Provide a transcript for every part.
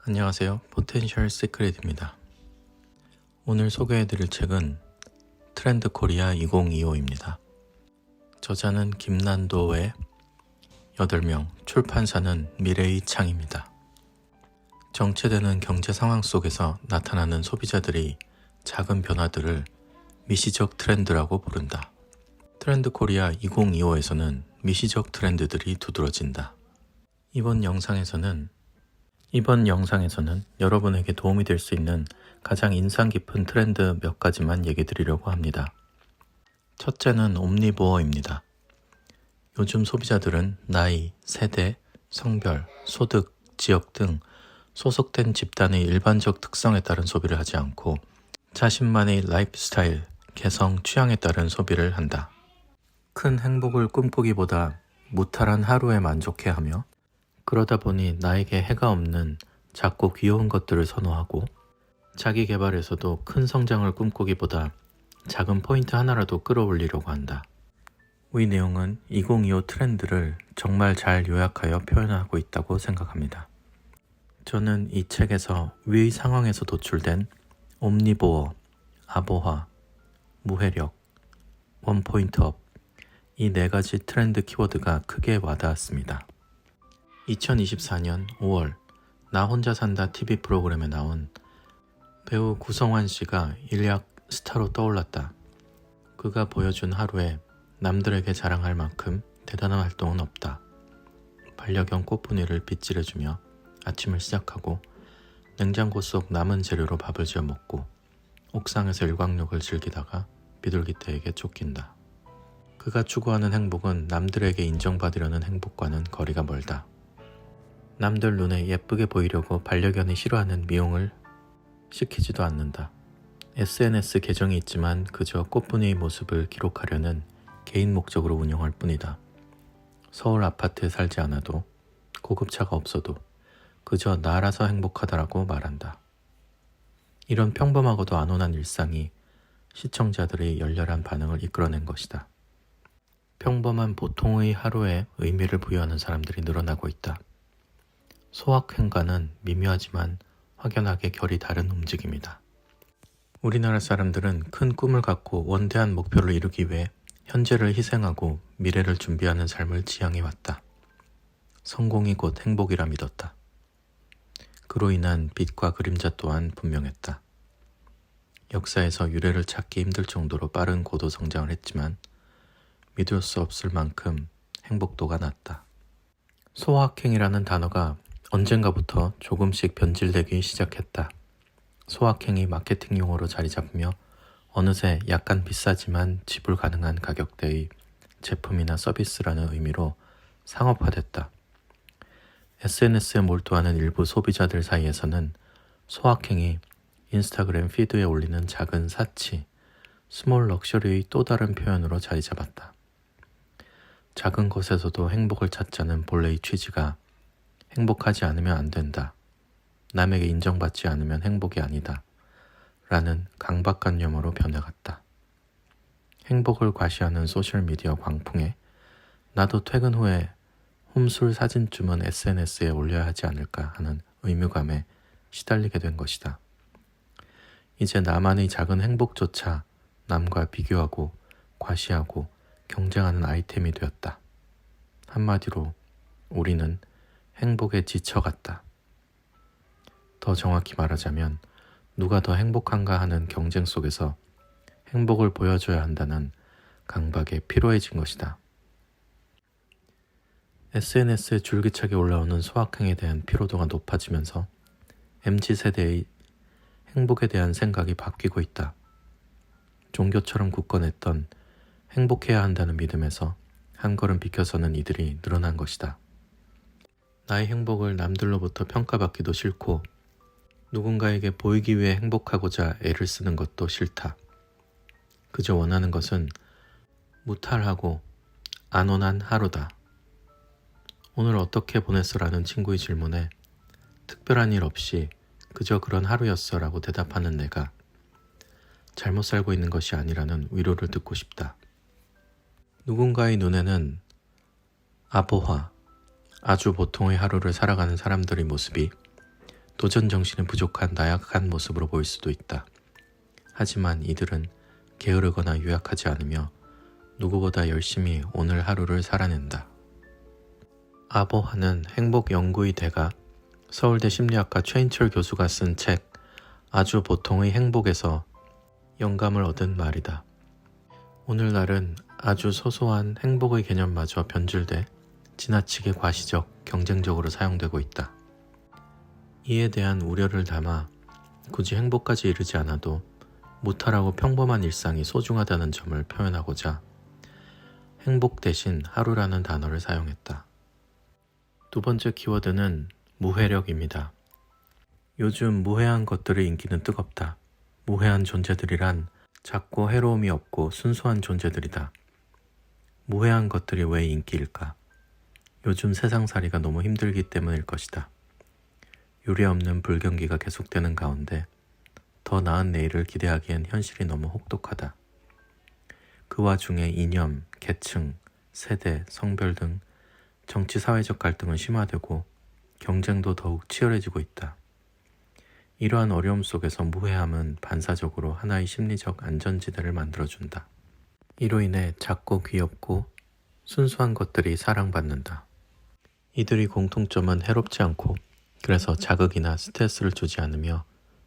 안녕하세요. 포텐셜 시크릿입니다. 오늘 소개해드릴 책은 트렌드 코리아 2025입니다. 저자는 김난도의 8명, 출판사는 미래의 창입니다. 정체되는 경제 상황 속에서 나타나는 소비자들이 작은 변화들을 미시적 트렌드라고 부른다. 트렌드 코리아 2025에서는 미시적 트렌드들이 두드러진다. 이번 영상에서는 여러분에게 도움이 될 수 있는 가장 인상 깊은 트렌드 몇 가지만 얘기 드리려고 합니다. 첫째는 옴니보어입니다. 요즘 소비자들은 나이, 세대, 성별, 소득, 지역 등 소속된 집단의 일반적 특성에 따른 소비를 하지 않고 자신만의 라이프 스타일, 개성, 취향에 따른 소비를 한다. 큰 행복을 꿈꾸기보다 무탈한 하루에 만족해하며 그러다 보니 나에게 해가 없는 작고 귀여운 것들을 선호하고 자기 개발에서도 큰 성장을 꿈꾸기보다 작은 포인트 하나라도 끌어올리려고 한다. 이 내용은 2025 트렌드를 정말 잘 요약하여 표현하고 있다고 생각합니다. 저는 이 책에서 위 상황에서 도출된 옴니보어, 아보화, 무회력, 원포인트업 이 4가지 트렌드 키워드가 크게 와닿았습니다. 2024년 5월 나 혼자 산다 TV 프로그램에 나온 배우 구성환 씨가 일약 스타로 떠올랐다. 그가 보여준 하루에 남들에게 자랑할 만큼 대단한 활동은 없다. 반려견 꽃분이를 빗질해주며 아침을 시작하고 냉장고 속 남은 재료로 밥을 지어 먹고 옥상에서 일광욕을 즐기다가 비둘기떼에게 쫓긴다. 그가 추구하는 행복은 남들에게 인정받으려는 행복과는 거리가 멀다. 남들 눈에 예쁘게 보이려고 반려견이 싫어하는 미용을 시키지도 않는다. SNS 계정이 있지만 그저 꽃분이의 모습을 기록하려는 개인 목적으로 운영할 뿐이다. 서울 아파트에 살지 않아도 고급차가 없어도 그저 나라서 행복하다라고 말한다. 이런 평범하고도 안온한 일상이 시청자들의 열렬한 반응을 이끌어낸 것이다. 평범한 보통의 하루에 의미를 부여하는 사람들이 늘어나고 있다. 소확행과는 미묘하지만 확연하게 결이 다른 움직임이다. 우리나라 사람들은 큰 꿈을 갖고 원대한 목표를 이루기 위해 현재를 희생하고 미래를 준비하는 삶을 지향해왔다. 성공이 곧 행복이라 믿었다. 그로 인한 빛과 그림자 또한 분명했다. 역사에서 유례를 찾기 힘들 정도로 빠른 고도 성장을 했지만 믿을 수 없을 만큼 행복도가 낮다. 소확행이라는 단어가 언젠가부터 조금씩 변질되기 시작했다. 소확행이 마케팅 용어로 자리 잡으며 어느새 약간 비싸지만 지불 가능한 가격대의 제품이나 서비스라는 의미로 상업화됐다. SNS에 몰두하는 일부 소비자들 사이에서는 소확행이 인스타그램 피드에 올리는 작은 사치, 스몰 럭셔리의 또 다른 표현으로 자리 잡았다. 작은 것에서도 행복을 찾자는 본래의 취지가 행복하지 않으면 안 된다. 남에게 인정받지 않으면 행복이 아니다. 라는 강박관념으로 변해갔다. 행복을 과시하는 소셜미디어 광풍에 나도 퇴근 후에 홈술 사진쯤은 SNS에 올려야 하지 않을까 하는 의무감에 시달리게 된 것이다. 이제 나만의 작은 행복조차 남과 비교하고 과시하고 경쟁하는 아이템이 되었다. 한마디로 우리는 행복에 지쳐갔다. 더 정확히 말하자면 누가 더 행복한가 하는 경쟁 속에서 행복을 보여줘야 한다는 강박에 피로해진 것이다. SNS에 줄기차게 올라오는 소확행에 대한 피로도가 높아지면서 MZ세대의 행복에 대한 생각이 바뀌고 있다. 종교처럼 굳건했던 행복해야 한다는 믿음에서 한 걸음 비켜서는 이들이 늘어난 것이다. 나의 행복을 남들로부터 평가받기도 싫고 누군가에게 보이기 위해 행복하고자 애를 쓰는 것도 싫다. 그저 원하는 것은 무탈하고 안온한 하루다. 오늘 어떻게 보냈어라는 친구의 질문에 특별한 일 없이 그저 그런 하루였어 라고 대답하는 내가 잘못 살고 있는 것이 아니라는 위로를 듣고 싶다. 누군가의 눈에는 아보화, 아주 보통의 하루를 살아가는 사람들의 모습이 도전 정신이 부족한 나약한 모습으로 보일 수도 있다. 하지만 이들은 게으르거나 유약하지 않으며 누구보다 열심히 오늘 하루를 살아낸다. 아보하는 행복 연구의 대가 서울대 심리학과 최인철 교수가 쓴 책 아주 보통의 행복에서 영감을 얻은 말이다. 오늘날은 아주 소소한 행복의 개념마저 변질돼 지나치게 과시적, 경쟁적으로 사용되고 있다. 이에 대한 우려를 담아 굳이 행복까지 이르지 않아도 무탈하고 평범한 일상이 소중하다는 점을 표현하고자 행복 대신 하루라는 단어를 사용했다. 두 번째 키워드는 무회력입니다. 요즘 무해한 것들의 인기는 뜨겁다. 무해한 존재들이란 작고 해로움이 없고 순수한 존재들이다. 무해한 것들이 왜 인기일까? 요즘 세상살이가 너무 힘들기 때문일 것이다. 유례없는 불경기가 계속되는 가운데 더 나은 내일을 기대하기엔 현실이 너무 혹독하다. 그 와중에 이념, 계층, 세대, 성별 등 정치 사회적 갈등은 심화되고 경쟁도 더욱 치열해지고 있다. 이러한 어려움 속에서 무해함은 반사적으로 하나의 심리적 안전지대를 만들어준다. 이로 인해 작고 귀엽고 순수한 것들이 사랑받는다. 이들의 공통점은 해롭지 않고 그래서 자극이나 스트레스를 주지 않으며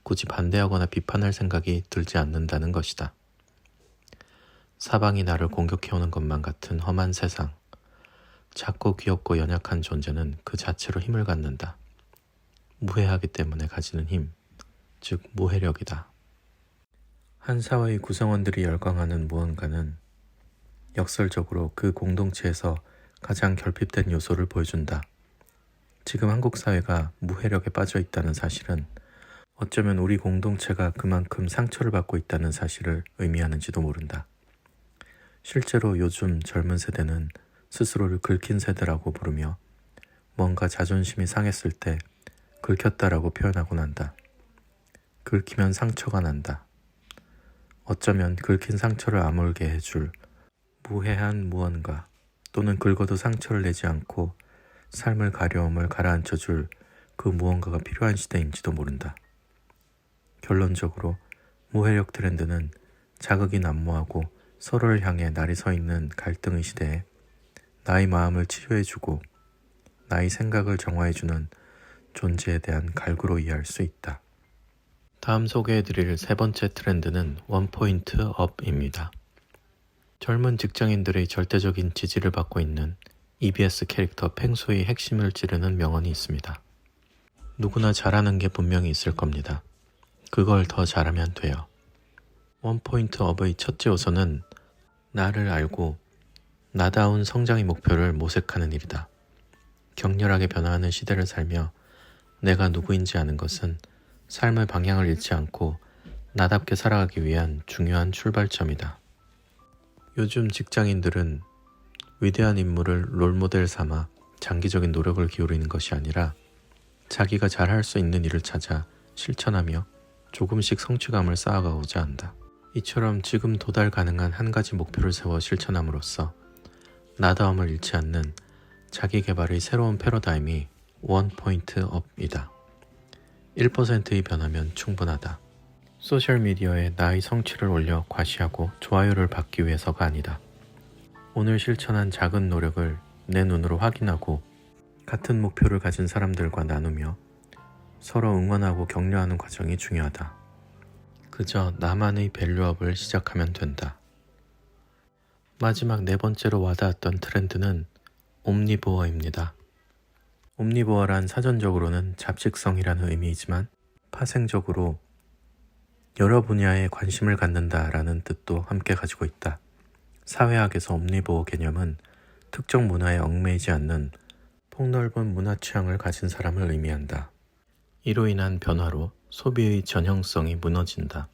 굳이 반대하거나 비판할 생각이 들지 않는다는 것이다. 사방이 나를 공격해오는 것만 같은 험한 세상. 작고 귀엽고 연약한 존재는 그 자체로 힘을 갖는다. 무해하기 때문에 가지는 힘, 즉 무해력이다. 한 사회의 구성원들이 열광하는 무언가는 역설적으로 그 공동체에서 가장 결핍된 요소를 보여준다. 지금 한국 사회가 무해력에 빠져 있다는 사실은 어쩌면 우리 공동체가 그만큼 상처를 받고 있다는 사실을 의미하는지도 모른다. 실제로 요즘 젊은 세대는 스스로를 긁힌 세대라고 부르며 뭔가 자존심이 상했을 때 긁혔다라고 표현하곤 한다. 긁히면 상처가 난다. 어쩌면 긁힌 상처를 아물게 해줄 무해한 무언가 또는 긁어도 상처를 내지 않고 삶을 가려움을 가라앉혀줄 그 무언가가 필요한 시대인지도 모른다. 결론적으로 무해력 트렌드는 자극이 난무하고 서로를 향해 날이 서 있는 갈등의 시대에 나의 마음을 치료해주고 나의 생각을 정화해주는 존재에 대한 갈구로 이해할 수 있다. 다음 소개해드릴 세 번째 트렌드는 원포인트 업입니다. 젊은 직장인들의 절대적인 지지를 받고 있는 EBS 캐릭터 펭수의 핵심을 찌르는 명언이 있습니다. 누구나 잘하는 게 분명히 있을 겁니다. 그걸 더 잘하면 돼요. 원포인트 업의 첫째 요소는 나를 알고 나다운 성장의 목표를 모색하는 일이다. 격렬하게 변화하는 시대를 살며 내가 누구인지 아는 것은 삶의 방향을 잃지 않고 나답게 살아가기 위한 중요한 출발점이다. 요즘 직장인들은 위대한 인물을 롤모델 삼아 장기적인 노력을 기울이는 것이 아니라 자기가 잘할 수 있는 일을 찾아 실천하며 조금씩 성취감을 쌓아가고자 한다. 이처럼 지금 도달 가능한 한 가지 목표를 세워 실천함으로써 나다움을 잃지 않는 자기 개발의 새로운 패러다임이 원포인트 업이다. 1%의 변화면 충분하다. 소셜미디어에 나의 성취를 올려 과시하고 좋아요를 받기 위해서가 아니다. 오늘 실천한 작은 노력을 내 눈으로 확인하고 같은 목표를 가진 사람들과 나누며 서로 응원하고 격려하는 과정이 중요하다. 그저 나만의 밸류업을 시작하면 된다. 마지막 네 번째로 와닿았던 트렌드는 옴니보어입니다. 옴니보어란 사전적으로는 잡식성이라는 의미이지만 파생적으로 여러 분야에 관심을 갖는다라는 뜻도 함께 가지고 있다. 사회학에서 옴니보어 개념은 특정 문화에 얽매이지 않는 폭넓은 문화 취향을 가진 사람을 의미한다. 이로 인한 변화로 소비의 전형성이 무너진다.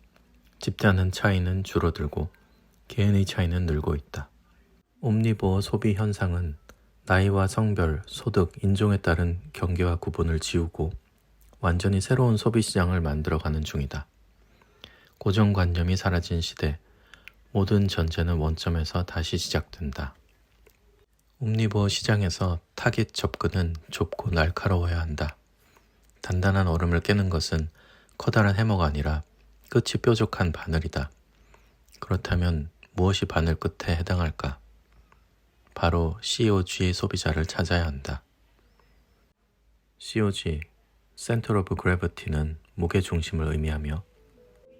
집단은 차이는 줄어들고 개인의 차이는 늘고 있다. 옴니보어 소비 현상은 나이와 성별, 소득, 인종에 따른 경계와 구분을 지우고 완전히 새로운 소비 시장을 만들어가는 중이다. 고정관념이 사라진 시대, 모든 전제는 원점에서 다시 시작된다. 옴니보어 시장에서 타깃 접근은 좁고 날카로워야 한다. 단단한 얼음을 깨는 것은 커다란 해머가 아니라 끝이 뾰족한 바늘이다. 그렇다면 무엇이 바늘 끝에 해당할까? 바로 COG 소비자를 찾아야 한다. COG, Center of Gravity는 무게 중심을 의미하며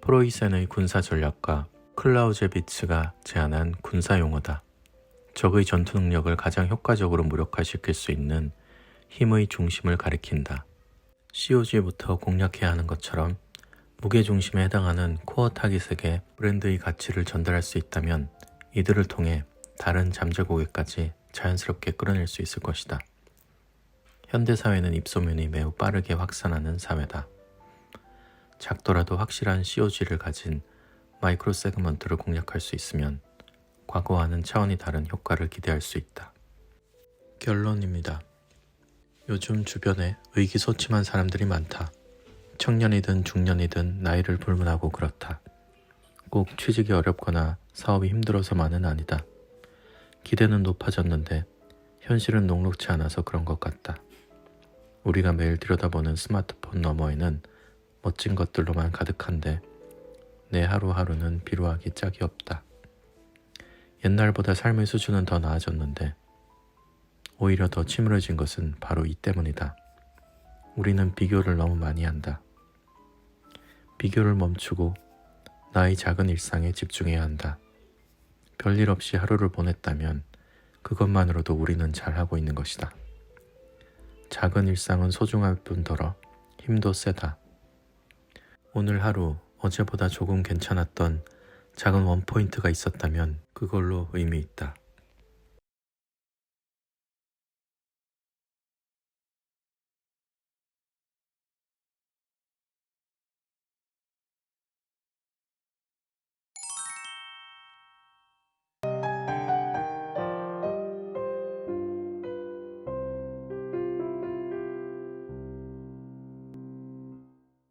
프로이센의 군사 전략가 클라우제비츠가 제안한 군사 용어다. 적의 전투 능력을 가장 효과적으로 무력화시킬 수 있는 힘의 중심을 가리킨다. COG부터 공략해야 하는 것처럼 무게 중심에 해당하는 코어 타깃에게 브랜드의 가치를 전달할 수 있다면 이들을 통해 다른 잠재 고객까지 자연스럽게 끌어낼 수 있을 것이다. 현대사회는 입소문이 매우 빠르게 확산하는 사회다. 작더라도 확실한 COG를 가진 마이크로 세그먼트를 공략할 수 있으면 과거와는 차원이 다른 효과를 기대할 수 있다. 결론입니다. 요즘 주변에 의기소침한 사람들이 많다. 청년이든 중년이든 나이를 불문하고 그렇다. 꼭 취직이 어렵거나 사업이 힘들어서만은 아니다. 기대는 높아졌는데 현실은 녹록치 않아서 그런 것 같다. 우리가 매일 들여다보는 스마트폰 너머에는 멋진 것들로만 가득한데 내 하루하루는 비루하기 짝이 없다. 옛날보다 삶의 수준은 더 나아졌는데 오히려 더 침울해진 것은 바로 이 때문이다. 우리는 비교를 너무 많이 한다. 비교를 멈추고 나의 작은 일상에 집중해야 한다. 별일 없이 하루를 보냈다면 그것만으로도 우리는 잘하고 있는 것이다. 작은 일상은 소중할 뿐더러 힘도 세다. 오늘 하루 어제보다 조금 괜찮았던 작은 원포인트가 있었다면 그걸로 의미 있다.